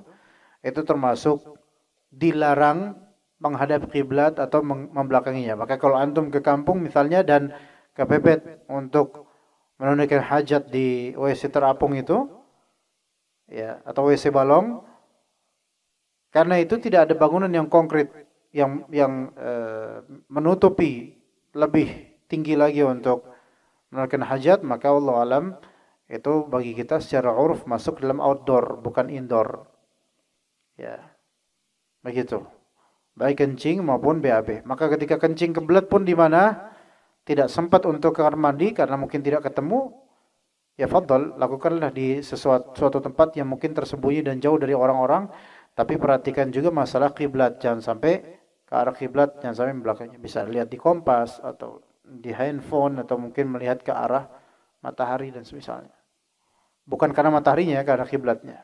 termasuk dilarang menghadap kiblat atau membelakanginya. Maka kalau antum ke kampung misalnya dan kepepet untuk menunaikan hajat di WC terapung itu, ya, atau WC balong, karena itu tidak ada bangunan yang konkret yang menutupi lebih tinggi lagi untuk menunaikan hajat, maka Allah alam itu bagi kita secara uruf masuk dalam outdoor bukan indoor. Ya, begitu. Baik kencing maupun BAB. Maka ketika kencing kebelet pun di mana tidak sempat untuk ke kamar mandi karena mungkin tidak ketemu, ya fadhal, lakukanlah di suatu tempat yang mungkin tersembunyi dan jauh dari orang-orang. Tapi perhatikan juga masalah kiblat, jangan sampai ke arah kiblat, jangan sampai belakangnya. Bisa lihat di kompas atau di handphone atau mungkin melihat ke arah matahari dan semisalnya. Bukan karena mataharinya, karena kiblatnya.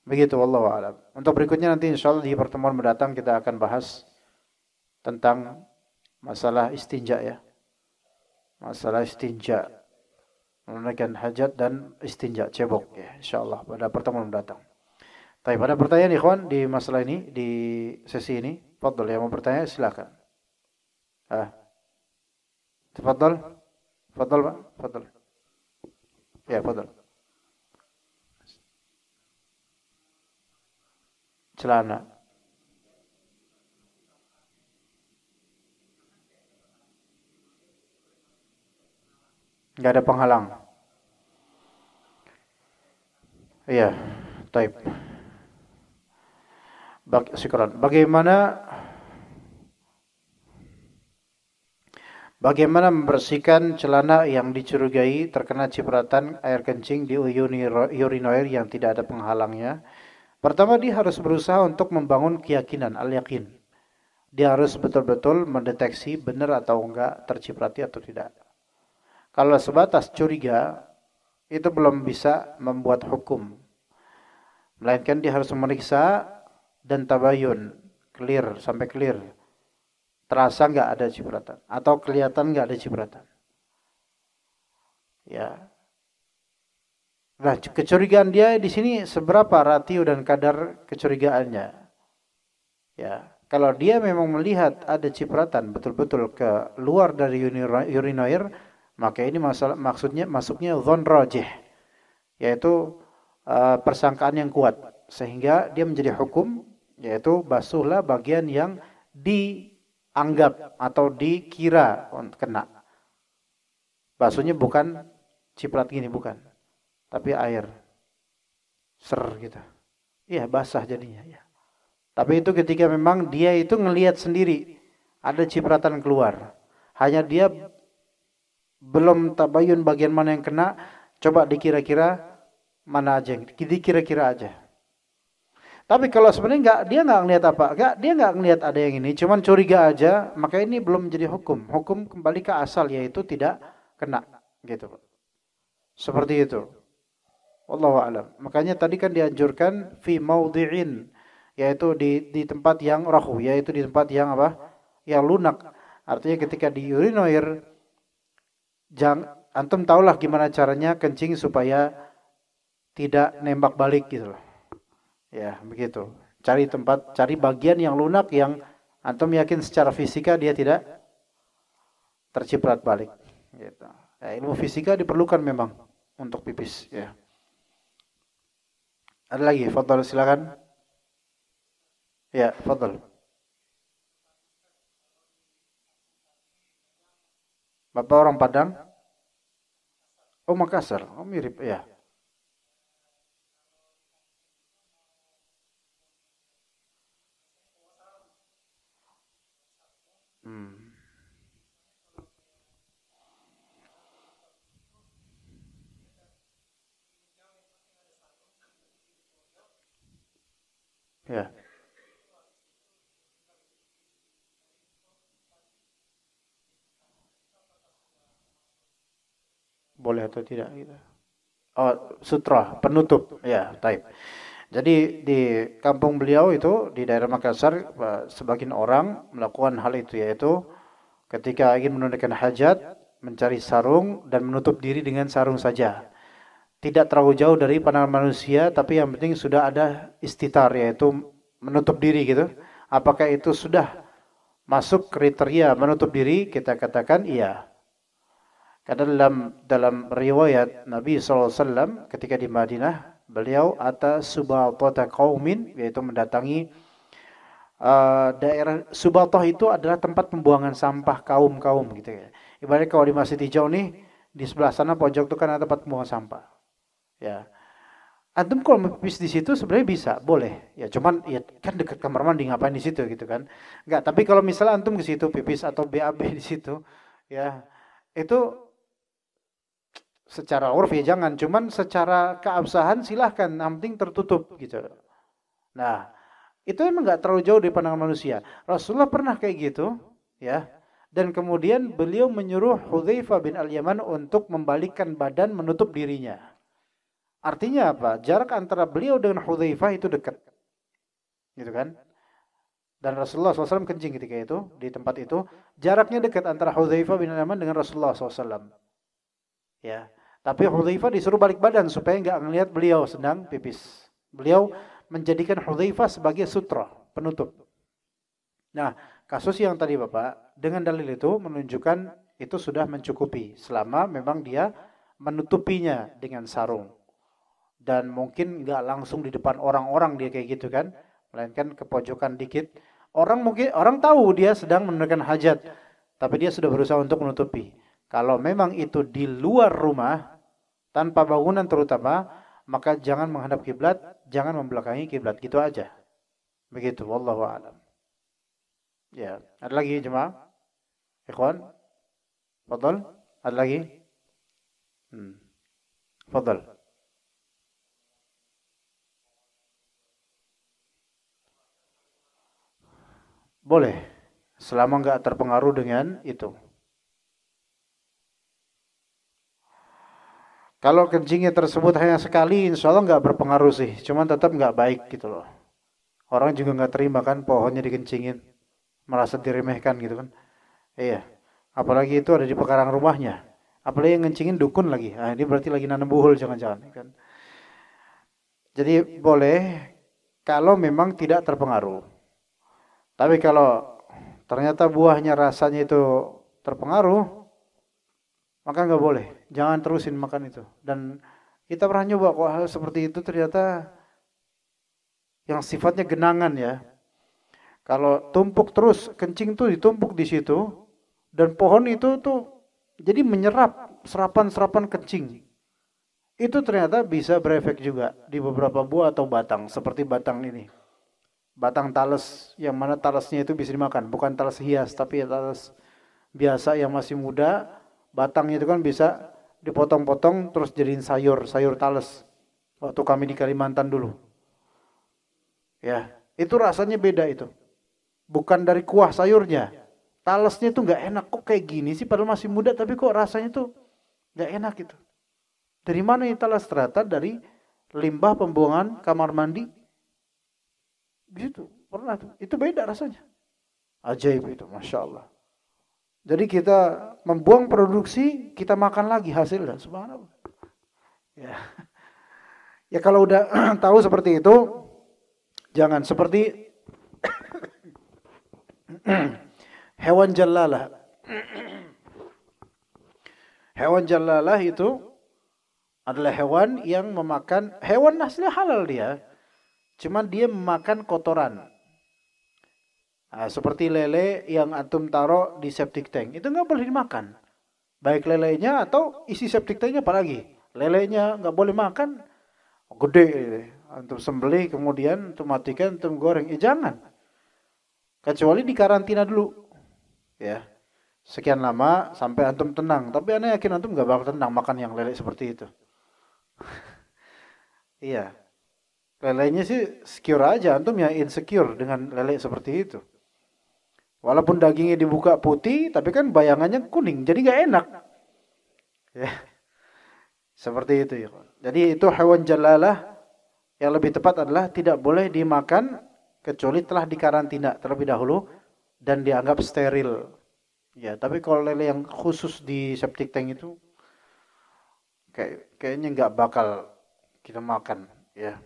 Begitu wallahu a'lam. Untuk berikutnya nanti insyaallah di pertemuan mendatang kita akan bahas tentang masalah istinja ya. Masalah istinja. Menunaikan hajat dan istinja cebok ya, insyaallah pada pertemuan mendatang. Tapi pada pertanyaan ikhwan di masalah ini, di sesi ini, fadhal yang mau bertanya silakan. Tafadhal. Fadhal Pak, fadhal. Ya, fadhal. Celana. Enggak ada penghalang. Iya, taib. Bagaimana membersihkan celana yang dicurigai terkena cipratan air kencing di urinoir yang tidak ada penghalangnya? Pertama, dia harus berusaha untuk membangun keyakinan, al-yakin. Dia harus betul-betul mendeteksi benar atau enggak terciprati atau tidak. Kalau sebatas curiga, itu belum bisa membuat hukum. Melainkan dia harus memeriksa dan tabayun, clear, sampai clear. Terasa enggak ada cipratan atau kelihatan enggak ada cipratan. Ya. Nah, kecurigaan dia di sini seberapa ratio dan kadar kecurigaannya. Ya, kalau dia memang melihat ada cipratan betul-betul ke luar dari urinoir, maka ini masuknya dzon rajih. yaitu persangkaan yang kuat sehingga dia menjadi hukum, yaitu basuhlah bagian yang dianggap atau dikira kena. Basuhnya bukan ciprat gini, bukan, tapi air ser gitu. Iya, basah jadinya ya. Tapi itu ketika memang dia itu ngelihat sendiri ada cipratan keluar. Hanya dia belum tabayun bagian mana yang kena, coba dikira-kira mana aja, dikira-kira aja. Tapi kalau sebenarnya dia nggak ngelihat apa, dia nggak ngelihat ada yang ini, cuman curiga aja, maka ini belum menjadi hukum. Hukum kembali ke asal, yaitu tidak kena, gitu. Seperti itu. Wallahu a'lam. Makanya tadi kan dianjurkan fi maudhi'in, yaitu di tempat yang rahu, yaitu di tempat yang apa? Yang lunak. Artinya ketika diurinoir, antum tahulah gimana caranya kencing supaya tidak nembak balik gitu loh. Ya, begitu. Cari tempat, cari bagian yang lunak yang antum yakin secara fisika dia tidak terciprat balik gitu. Ya, ilmu fisika diperlukan memang untuk pipis ya. Ada lagi? Fadhal, silakan. Ya, fadhal. Bapak orang Padang? Oh, Makassar. Oh, mirip ya. Hmm. Ya. Boleh atau tidak gitu. Oh, sutra, penutup. Ya, taib. Jadi di kampung beliau itu di daerah Makassar, sebagian orang melakukan hal itu, yaitu ketika ingin menunaikan hajat, mencari sarung dan menutup diri dengan sarung saja. Tidak terlalu jauh dari pandangan manusia, tapi yang penting sudah ada istitar, yaitu menutup diri gitu. Apakah itu sudah masuk kriteria menutup diri? Kita katakan iya. Karena dalam riwayat Nabi SAW ketika di Madinah, beliau atas subatata qaumin, yaitu mendatangi daerah Subatah itu adalah tempat pembuangan sampah kaum-kaum gitu ya. Ibaratnya kalau di Masjid Hijau nih, di sebelah sana pojok itu kan ada tempat pembuangan sampah. Ya. Antum kalau mau pipis di situ sebenarnya bisa, boleh. Ya cuman ya kan dekat kamar mandi, ngapain di situ gitu kan. Enggak, tapi kalau misalnya antum ke situ pipis atau BAB di situ, ya itu secara urf ya jangan, cuman secara keabsahan silahkan, yang penting tertutup gitu. Nah, itu emang nggak terlalu jauh dari pandangan manusia. Rasulullah pernah kayak gitu, ya. Dan kemudian beliau menyuruh Hudzaifah bin Al-Yaman untuk membalikkan badan, menutup dirinya. Artinya apa? Jarak antara beliau dengan Hudzaifah itu dekat, gitu kan? Dan Rasulullah SAW kencing ketika itu di tempat itu, jaraknya dekat antara Hudzaifah bin Al-Yaman dengan Rasulullah SAW. Ya. Tapi Hudzaifah disuruh balik badan supaya nggak ngelihat beliau sedang pipis. Beliau menjadikan Hudzaifah sebagai sutra, penutup. Nah, kasus yang tadi Bapak, dengan dalil itu menunjukkan itu sudah mencukupi selama memang dia menutupinya dengan sarung. Dan mungkin nggak langsung di depan orang-orang dia kayak gitu kan, melainkan ke pojokan dikit. Orang tahu dia sedang menunaikan hajat, tapi dia sudah berusaha untuk menutupi. Kalau memang itu di luar rumah, tanpa bangunan terutama, maka jangan menghadap kiblat, jangan membelakangi kiblat, gitu aja. Begitu, wallahu a'lam. Ya, ada lagi jemaah? Ikhwan? Fadal? Ada lagi? Fadal. Boleh, selama enggak terpengaruh dengan itu. Kalau kencingnya tersebut hanya sekali, insya Allah nggak berpengaruh sih. Cuman tetap nggak baik gitu loh. Orang juga nggak terima kan pohonnya dikencingin. Merasa diremehkan gitu kan. Iya. Apalagi itu ada di pekarangan rumahnya. Apalagi yang ngencingin dukun lagi. Nah, ini berarti lagi nanam buhul jangan-jangan. Kan? Jadi boleh kalau memang tidak terpengaruh. Tapi kalau ternyata buahnya rasanya itu terpengaruh, maka nggak boleh, jangan terusin makan itu. Dan Kita pernah nyoba kok hal seperti itu, ternyata yang sifatnya genangan ya. Kalau tumpuk terus, kencing tuh ditumpuk di situ, dan pohon itu tuh jadi menyerap serapan-serapan kencing. Itu ternyata bisa berefek juga di beberapa buah atau batang, seperti batang ini. Batang talas, yang mana talasnya itu bisa dimakan, bukan talas hias, tapi talas biasa yang masih muda. Batangnya itu kan bisa dipotong-potong terus jadiin sayur, sayur talas. Waktu kami di Kalimantan dulu. Ya, itu rasanya beda itu. Bukan dari kuah sayurnya. Talasnya itu nggak enak, kok kayak gini sih padahal masih muda tapi kok rasanya tuh nggak enak gitu. Dari mana ini talas? Ternyata dari limbah pembuangan kamar mandi. Gitu, pernah tuh. Itu beda rasanya. Ajaib itu, Masya Allah. Jadi kita membuang produksi, kita makan lagi hasilnya, subhanallah. Ya, ya kalau udah tahu seperti itu, jangan seperti hewan jallalah. Hewan jallalah itu adalah hewan yang memakan, hewan asli halal dia, cuman dia memakan kotoran. Nah, seperti lele yang antum taruh di septic tank, itu nggak boleh dimakan. Baik lelenya atau isi septic tanknya apalagi. Lelenya nggak boleh makan, gede. Antum sembelih kemudian antum matikan, antum goreng. Jangan. Kecuali di karantina dulu. Ya. Sekian lama sampai antum tenang. Tapi ana yakin antum nggak bakal tenang makan yang lele seperti itu. Iya. Lelenya sih secure aja, antum ya insecure dengan lele seperti itu. Walaupun dagingnya dibuka putih, tapi kan bayangannya kuning, jadi nggak enak. Ya. Seperti itu ya. Jadi itu hewan jalalah, yang lebih tepat adalah tidak boleh dimakan kecuali telah dikarantina terlebih dahulu dan dianggap steril. Ya, tapi kalau lele yang khusus di septic tank itu kayaknya nggak bakal kita makan, ya.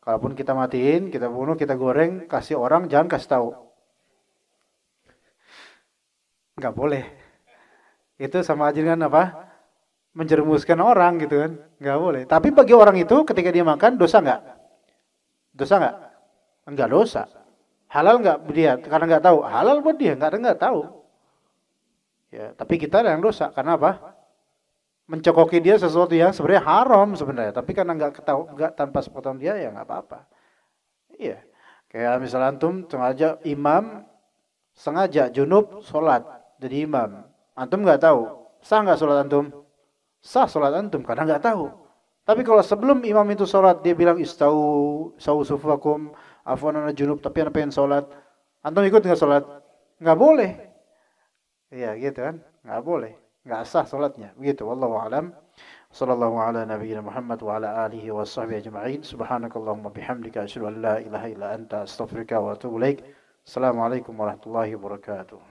Kalaupun kita matiin, kita bunuh, kita goreng, kasih orang, jangan kasih tahu. Nggak boleh. Itu sama aja dengan apa? Menjerumuskan orang gitu kan. Nggak boleh. Tapi bagi orang itu ketika dia makan, dosa nggak? Dosa nggak? Nggak dosa. Halal nggak dia? Karena nggak tahu. Halal buat dia, nggak tahu. Ya, tapi kita yang dosa. Karena apa? Mencokoki dia sesuatu yang sebenarnya haram sebenarnya. Tapi karena nggak ketahu, nggak tanpa sepotong dia, ya nggak apa-apa. Iya. Kayak misalnya antum sengaja imam, sengaja junub sholat jadi imam, antum nggak tahu, sah nggak sholat antum? Sah sholat antum karena nggak tahu. Tapi kalau sebelum imam itu sholat dia bilang istau sufufakum afwan ana junub, tapi ana pengen sholat, antum ikut nggak sholat? Nggak boleh. Iya gitu kan, nggak boleh, nggak sah sholatnya. Begitu. Wallahu a'lam. Sallallahu ala nabiyyina Muhammad wa ala alihi wa sahbihi ajma'in. Subhanakallahumma bihamdika asyhadu an la ilaha illa anta astaghfiruka wa atubu ilaik. Assalamualaikum warahmatullahi wabarakatuh.